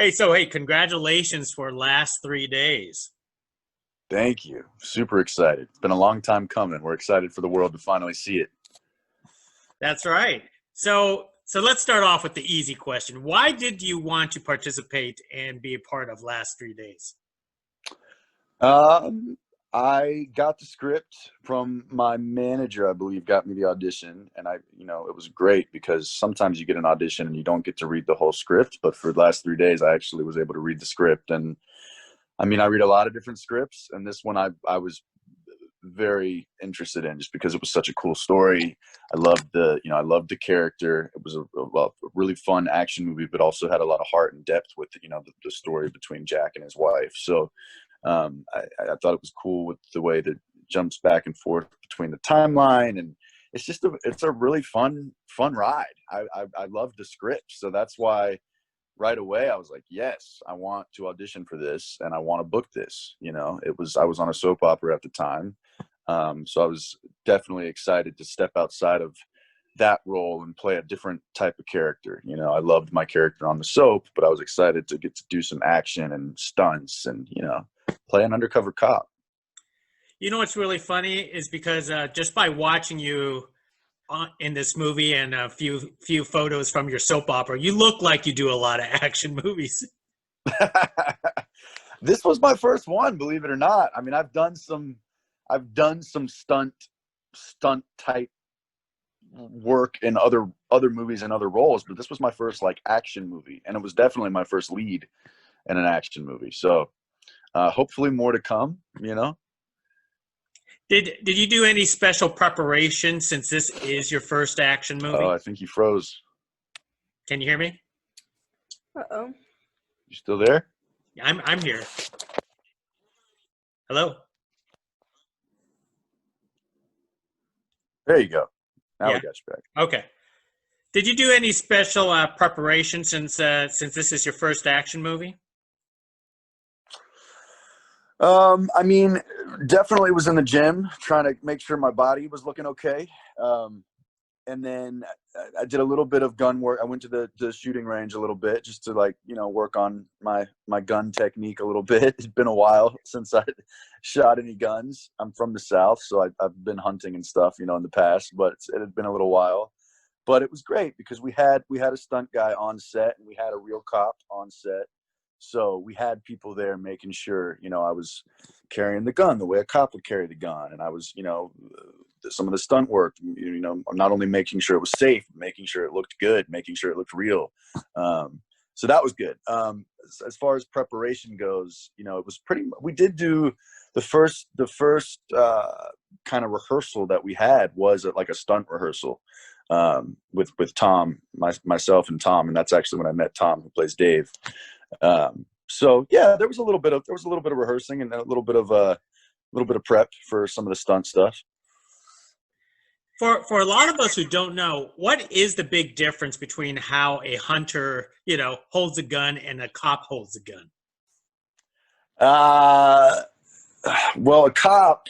Hey, congratulations for last 3 days. Thank you. Super excited. It's been a long time coming. We're excited for the world to finally see it. That's right. So let's start off with the easy question. Why did you want to participate and be a part of last 3 days? Um, I got the script from my manager, I believe, got me the audition, and it was great because sometimes you get an audition and you don't get to read the whole script. But for the last 3 days, I actually was able to read the script, and I mean, I read a lot of different scripts, and this one I was very interested in just because it was such a cool story. I loved the character. It was a really fun action movie, but also had a lot of heart and depth with the story between Jack and his wife. So I thought it was cool with the way that it jumps back and forth between the timeline, and it's a really fun ride. I love the script, so that's why right away I was like, yes, I want to audition for this and I want to book this. I was on a soap opera at the time. So I was definitely excited to step outside of that role and play a different type of character. I loved my character on the soap, but I was excited to get to do some action and stunts and, play an undercover cop. You know what's really funny is because just by watching you in this movie and a few photos from your soap opera, you look like you do a lot of action movies. This was my first one, believe it or not. I mean, I've done some stunt type work in other movies and other roles, but this was my first like action movie, and it was definitely my first lead in an action movie. So hopefully more to come. Did you do any special preparation since this is your first action Oh, movie? I think you froze. Can you hear me? Uh-oh. You still there? I'm here. Hello? There you go. Now we Yeah. got you back. Okay. Did you do any special preparation since this is your first action movie? I mean, definitely was in the gym trying to make sure my body was looking okay. And then I did a little bit of gun work. I went to the shooting range a little bit just to work on my gun technique a little bit. It's been a while since I shot any guns. I'm from the South, so I've been hunting and stuff, in the past, but it had been a little while. But it was great because we had a stunt guy on set and we had a real cop on set. So we had people there making sure, I was carrying the gun the way a cop would carry the gun. And I was, some of the stunt work, I'm not only making sure it was safe, making sure it looked good, making sure it looked real. So that was good. As far as preparation goes, it was we did do the first kind of rehearsal that we had was like a stunt rehearsal with Tom, myself and Tom. And that's actually when I met Tom, who plays Dave. So yeah, there was a little bit of rehearsing and a little bit of prep for some of the stunt stuff. For a lot of us who don't know, what is the big difference between how a hunter, holds a gun and a cop holds a gun? Uh, well, a cop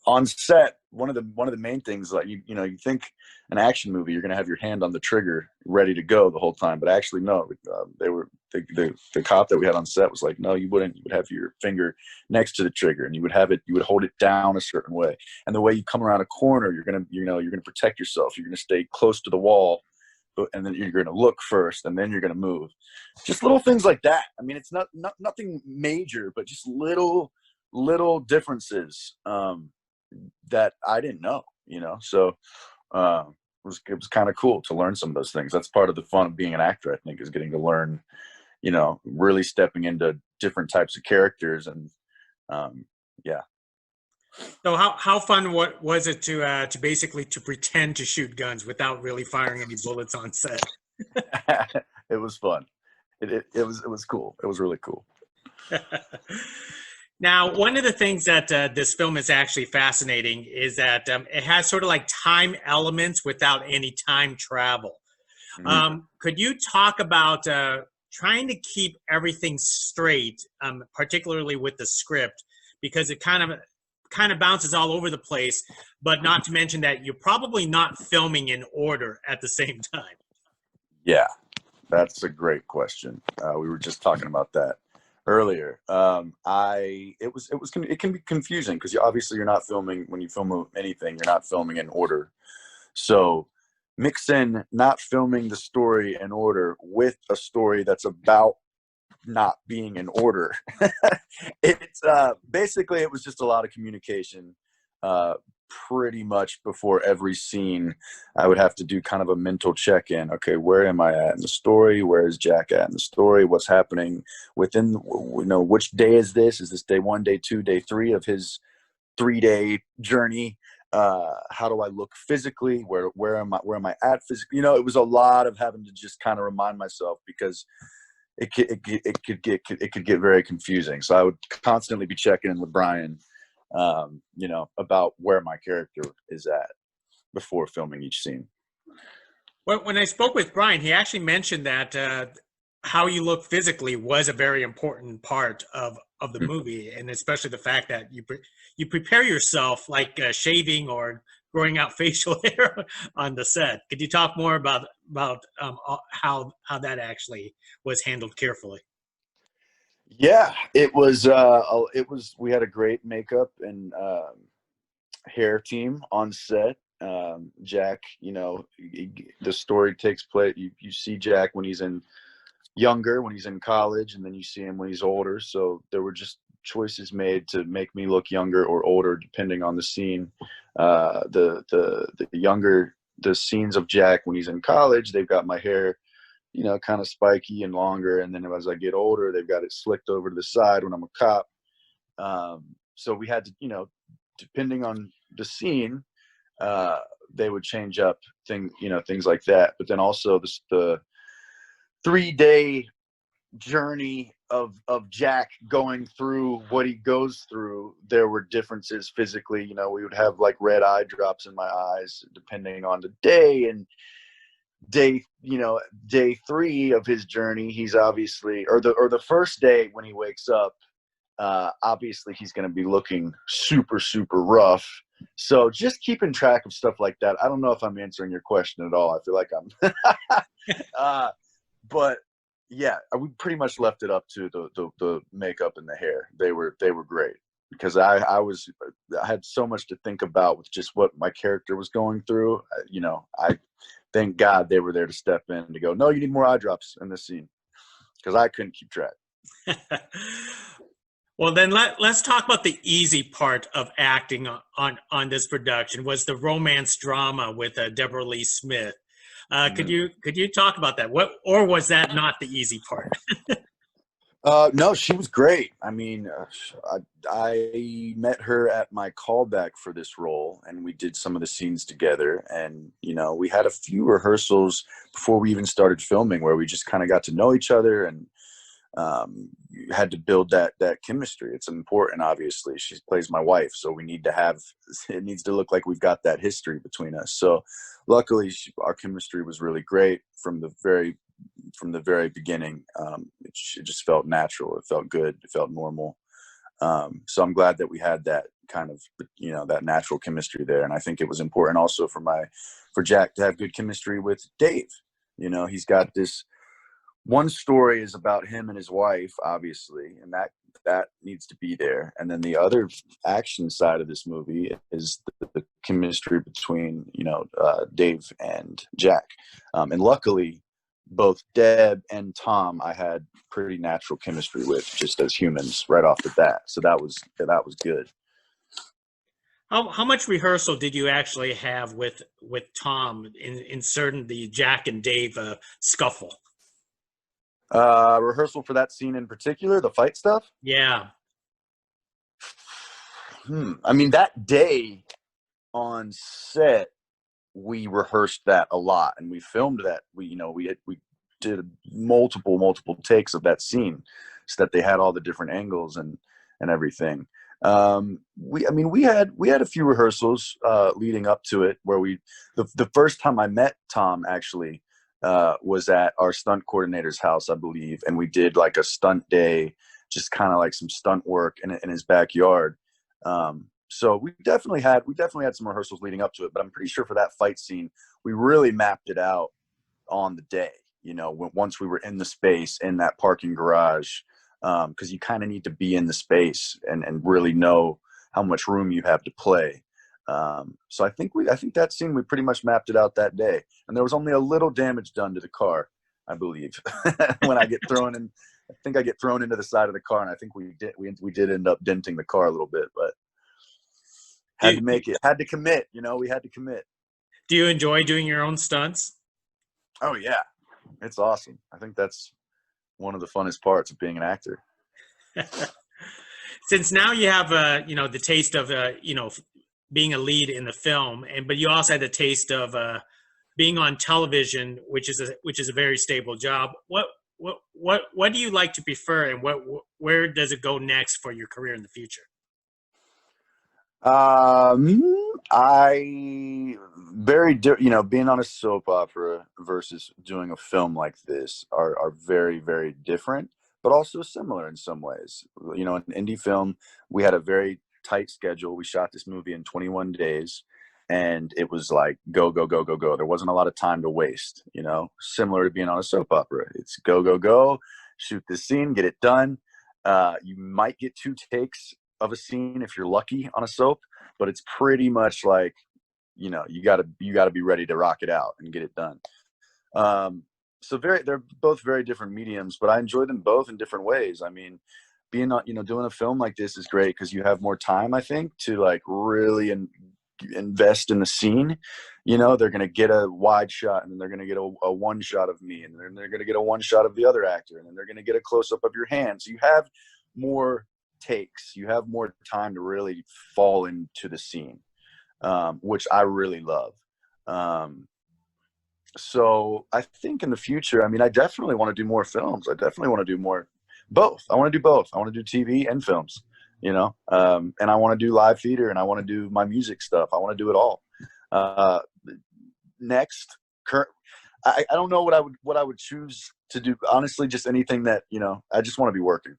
on set, one of the main things, like you think an action movie, you're going to have your hand on the trigger ready to go the whole time, but actually no. The cop that we had on set was like, no, you wouldn't. You would have your finger next to the trigger, and you would hold it down a certain way. And the way you come around a corner, you're gonna protect yourself. You're gonna stay close to the wall, and then you're gonna look first, and then you're gonna move. Just little things like that. I mean, it's nothing major, but just little differences that I didn't know. So it was kind of cool to learn some of those things. That's part of the fun of being an actor, I think, is getting to learn, really stepping into different types of characters. And yeah. So how fun was it to basically to pretend to shoot guns without really firing any bullets on set? It was fun. It was cool. It was really cool. Now, one of the things that this film is actually fascinating is that it has sort of like time elements without any time travel. Mm-hmm. Could you talk about trying to keep everything straight, particularly with the script, because it kind of bounces all over the place, but not to mention that you're probably not filming in order at the same time. Yeah. That's a great question. We were just talking about that earlier. It can be confusing because obviously you're not filming when you film anything. You're not filming in order. So mix in not filming the story in order with a story that's about not being in order. It's basically it was just a lot of communication. Pretty much before every scene, I would have to do kind of a mental check-in. Okay, where am I at in the story? Where is Jack at in the story? What's happening within, which day is this? Is this day 1, day 2, day 3 of his 3-day journey? How do I look physically? Where am I at physically? It was a lot of having to just kind of remind myself because it could get very confusing. So I would constantly be checking in with Brian, about where my character is at before filming each scene. When I spoke with Brian, he actually mentioned that how you look physically was a very important part of the movie, and especially the fact that you prepare yourself like shaving or growing out facial hair on the set. Could you talk more about how that actually was handled carefully? Yeah, it was. We had a great makeup and hair team on set. Jack, the story takes place. You see Jack when he's younger, when he's in college, and then you see him when he's older. So there were just choices made to make me look younger or older depending on the scene. The scenes of Jack when he's in college, they've got my hair kind of spiky and longer. And then as I get older, they've got it slicked over to the side when I'm a cop. So we had to, depending on the scene, they would change up things like that. But then also the 3-day journey of Jack going through what he goes through, there were differences physically. We would have like red eye drops in my eyes depending on the day. And day 3 of his journey, he's obviously, or the first day when he wakes up, obviously he's going to be looking super, super rough. So just keeping track of stuff like that. I don't know if I'm answering your question at all. I feel like I'm but yeah, we pretty much left it up to the makeup and the hair. They were great because I had so much to think about with just what my character was going through. I thank God they were there to step in to go, no, you need more eye drops in this scene, because I couldn't keep track. Well, then let's talk about the easy part of acting on this production, was the romance drama with Deborah Lee Smith. Could you talk about that? Or was that not the easy part? No, she was great. I mean, I met her at my callback for this role, and we did some of the scenes together. And we had a few rehearsals before we even started filming, where we just kind of got to know each other, and you had to build that chemistry. It's important, obviously. She plays my wife, so we need to have. It needs to look like we've got that history between us. So, luckily, our chemistry was really great from the very beginning. It just felt natural. It felt good. It felt normal. So I'm glad that we had that kind of, that natural chemistry there. And I think it was important also for Jack to have good chemistry with Dave. He's got this one story is about him and his wife, obviously, and that needs to be there. And then the other action side of this movie is the chemistry between, Dave and Jack. And luckily, both Deb and Tom, I had pretty natural chemistry with, just as humans right off the bat. So that was good. How much rehearsal did you actually have with Tom in certain the Jack and Dave scuffle? Rehearsal for that scene in particular, the fight stuff? Yeah. I mean, that day on set, we rehearsed that a lot, and we filmed that. We did multiple takes of that scene, so that they had all the different angles and everything. We had a few rehearsals leading up to it, where the first time I met Tom actually was at our stunt coordinator's house, I believe, and we did like a stunt day, just kind of like some stunt work in his backyard. So we definitely had some rehearsals leading up to it, but I'm pretty sure for that fight scene, we really mapped it out on the day. once we were in the space, in that parking garage, because you kind of need to be in the space and really know how much room you have to play. So I think that scene, we pretty much mapped it out that day, and there was only a little damage done to the car, I believe. When I get thrown in, I think I get thrown into the side of the car, and I think we did end up denting the car a little bit, but had to make it, had to commit, we had to commit. Do you enjoy doing your own stunts? Oh yeah, it's awesome. I think that's one of the funnest parts of being an actor. Since now you have the taste of being a lead in the film, but you also had the taste of being on television, which is a very stable job. What do you like to prefer, and where does it go next for your career in the future? Being on a soap opera versus doing a film like this are very, very different, but also similar in some ways. An indie film, we had a very tight schedule. We shot this movie in 21 days, and it was like go, go, go, go, go. There wasn't a lot of time to waste, similar to being on a soap opera. It's go, go, go, shoot this scene, get it done. You might get 2 takes of a scene if you're lucky on a soap, but it's pretty much like, you gotta be ready to rock it out and get it done. They're both very different mediums, but I enjoy them both in different ways. I mean, being on, doing a film like this is great because you have more time, I think, to like really invest in the scene. They're going to get a wide shot, and then they're going to get a one shot of me, and then they're going to get a one shot of the other actor, and then they're going to get a close up of your hand. So you have more takes, you have more time to really fall into the scene, which I really love. So I think in the future, I mean, I definitely want to do more films. I definitely want to do both. I want to do both. I want to do TV and films, and I want to do live theater, and I want to do my music stuff. I want to do it all. Next, I don't know what I would choose to do. Honestly, just anything that, I just want to be working.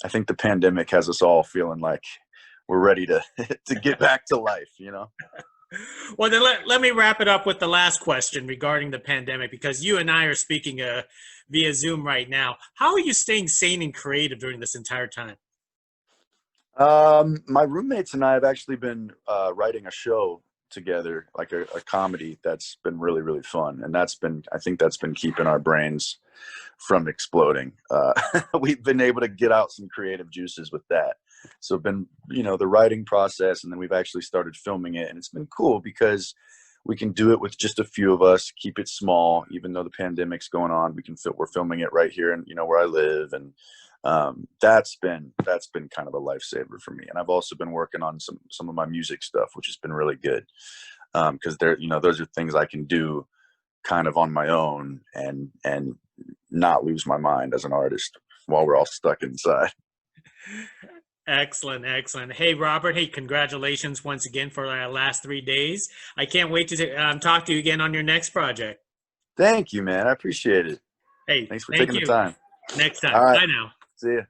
I think the pandemic has us all feeling like we're ready to get back to life, Well, then let me wrap it up with the last question regarding the pandemic, because you and I are speaking via Zoom right now. How are you staying sane and creative during this entire time? My roommates and I have actually been writing a show together, like a comedy that's been really, really fun. And I think that's been keeping our brains from exploding. We've been able to get out some creative juices with that. So been, the writing process, and then we've actually started filming it, and it's been cool because we can do it with just a few of us, keep it small, even though the pandemic's going on. We're filming it right here in, where I live. And that's been kind of a lifesaver for me. And I've also been working on some of my music stuff, which has been really good. Cause those are things I can do kind of on my own and not lose my mind as an artist while we're all stuck inside. Excellent. Hey, Robert. Hey, congratulations once again for our last 3 days. I can't wait to talk to you again on your next project. Thank you, man. I appreciate it. Hey, thanks for taking the time. Next time. All right. Bye now. See ya.